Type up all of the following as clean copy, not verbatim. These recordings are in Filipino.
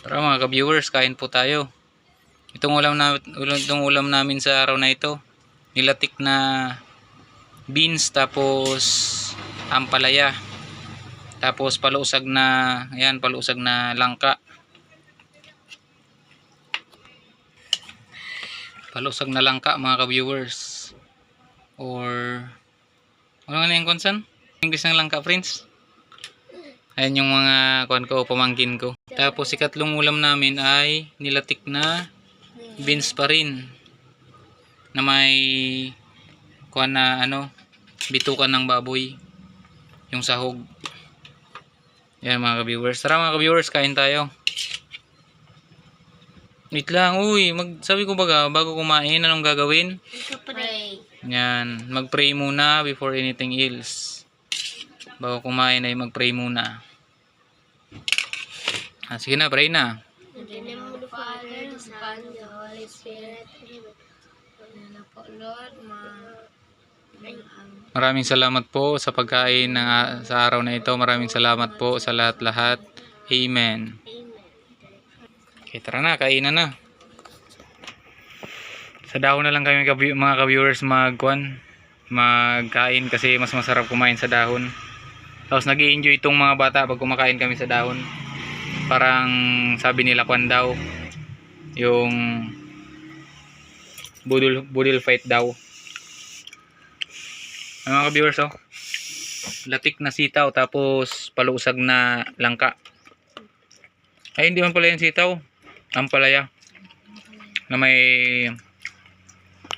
Tara mga ka-viewers, kain po tayo. Itong ulam namin sa araw na ito, nilatik na beans, tapos ampalaya, tapos palusag na langka. Palusag na langka mga ka-viewers. Or ano nga yung konsan? English ng langka, friends? Ayan yung mga pamangkin ko. Tapos ikatlong ulam namin ay nilatik na beans pa rin, na may bitukan ng baboy, yung sahog. Yan mga ka-viewers. Tara mga ka-viewers, kain tayo. Wait lang, sabi ko bago kumain, anong gagawin? Pray. Yan, mag-pray muna before anything else. Bago kumain ay mag-pray muna. Sige na, pray na. In the name of the Father, the Son, the Holy Spirit. Amen. Lord, Maraming salamat po sa pagkain sa araw na ito. Maraming salamat po sa lahat-lahat. Amen. Okay, tara na, kainan na. Sa dahon na lang kami mga ka-viewers magkain kasi mas masarap kumain sa dahon. Tapos nag-i-enjoy itong mga bata pag kumakain kami sa dahon. Parang sabi nila daw, yung budol fight daw. Mga ka-viewers, latik na sitaw tapos palusag na langka. Ay, hindi man pala yung sitaw, ampalaya, na may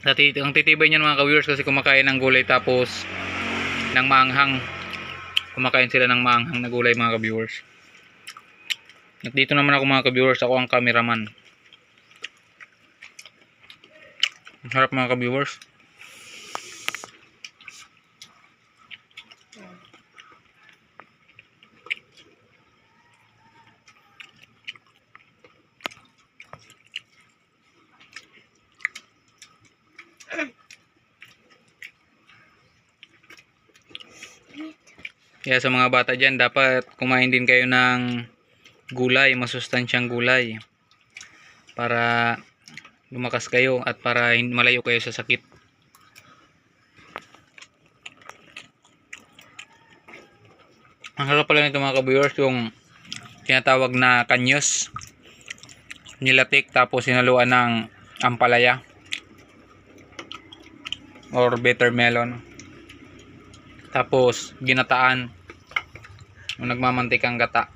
ang titibay niyan mga ka-viewers kasi kumakain ng gulay tapos ng maanghang. Kumakain sila ng maanghang na gulay mga ka-viewers. At dito naman ako mga ka-viewers, ako ang cameraman. Ang harap mga ka-viewers. Kaya sa mga bata dyan, dapat kumain din kayo ng gulay, masustansyang gulay, para lumakas kayo at para malayo kayo sa sakit. Ang harap pala nito mga ka-viewers, yung tinatawag na kanyos, nilatik tapos sinaluan ng ampalaya or bitter melon, tapos ginataan yung nagmamantikang gata.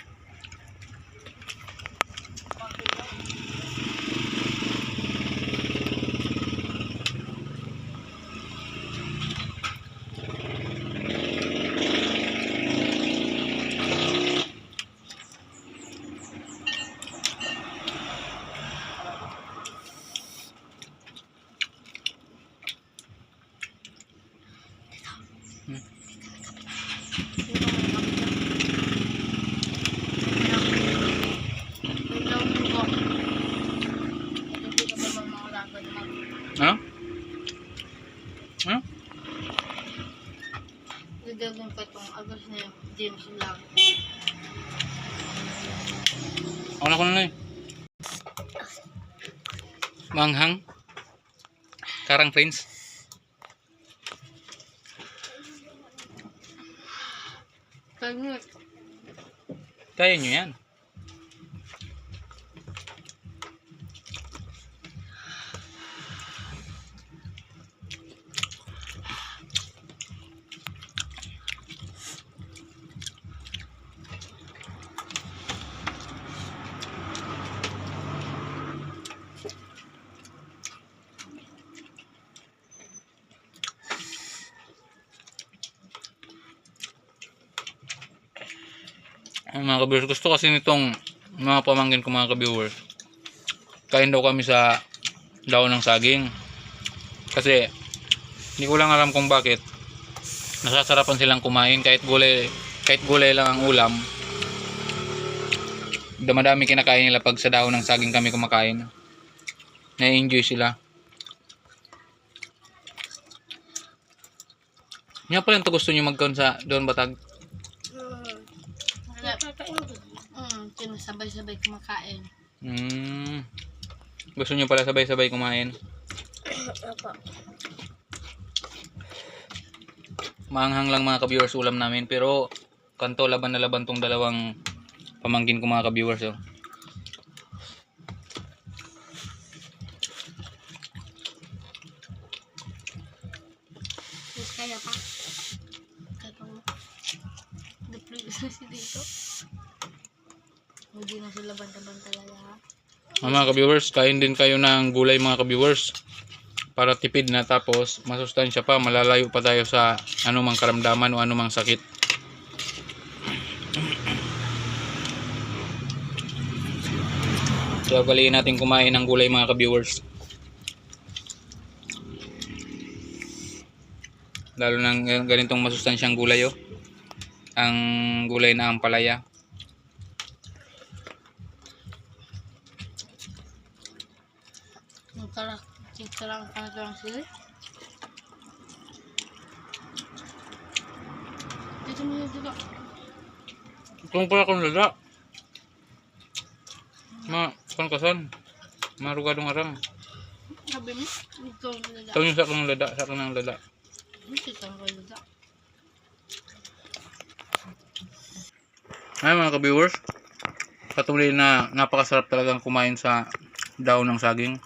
Gagawin pa itong agos na yung James lang. Ako na manghang karang friends. Kaya nyo yan. Mga ka-viewers, gusto kasi nitong mga pamangkin ko mga ka-viewers, kain daw kami sa daon ng saging kasi hindi ko lang alam kung bakit nasasarapan silang kumain kahit gulay lang ang ulam. Damadami kinakain nila pag sa daon ng saging kami kumakain. Na-enjoy sila. Nga pala ito gusto nyo magkaon sa doon batag. Sinasabay-sabay kumakain. Gusto nyo pala sabay-sabay kumain. Opo. Maanghang lang mga ka-viewers ulam namin. Pero kanto laban na laban tong dalawang pamangkin ko mga ka-viewers. Oh. Mas kaya pa. Katong the-previous na si dito. Hindi na sila bantaban talaga. Mga ka-viewers, kain din kayo ng gulay mga ka-viewers. Para tipid na tapos masustansya pa, malalayo pa tayo sa anumang karamdaman o anumang sakit. Kaya galiin natin kumain ng gulay mga ka-viewers. Lalo ng ganitong masustansyang gulay oh. Ang gulay na ampalaya. Magkarang pangatawang sila. Dito mo yung dito. Kung pala kung lada. Kasan. Marugadong arang. Sabi mo, ito ang lada. Tawag nyo sa akong lada. Sa akong lada. Ito ang lada. Ay mga ka-viewers, patuloy na napakasarap talagang kumain sa daon ng saging.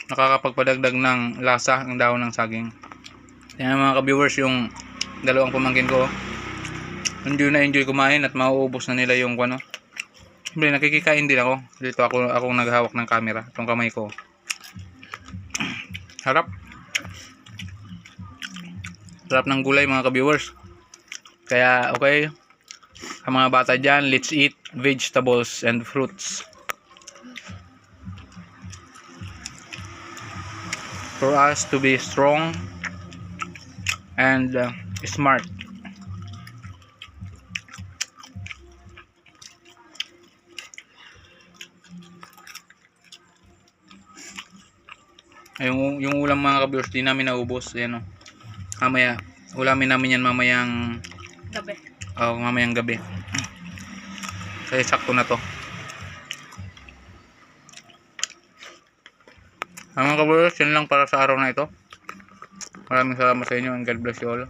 Nakakapagpadagdag ng lasa ang daon ng saging. Yan mga ka-viewers, yung dalawang pamangkin ko. Enjoy na enjoy kumain at mauubos na nila yung ano. Siyempre nakikikain din ako. Dito akong naghahawak ng camera. Itong kamay ko. Harap. Sarap ng gulay mga ka-viewers. Kaya okay. Ang mga bata dyan, let's eat vegetables and fruits. For us to be strong and smart. Yung ulam mga ka-viewers, di namin naubos. Ayan o. Mamaya, ulamin namin yan mamayang Gabi. mamayang gabi. Kaya sakto na to. Mga ka-viewers, yun lang para sa araw na ito. Maraming salamat sa inyo and God bless you all.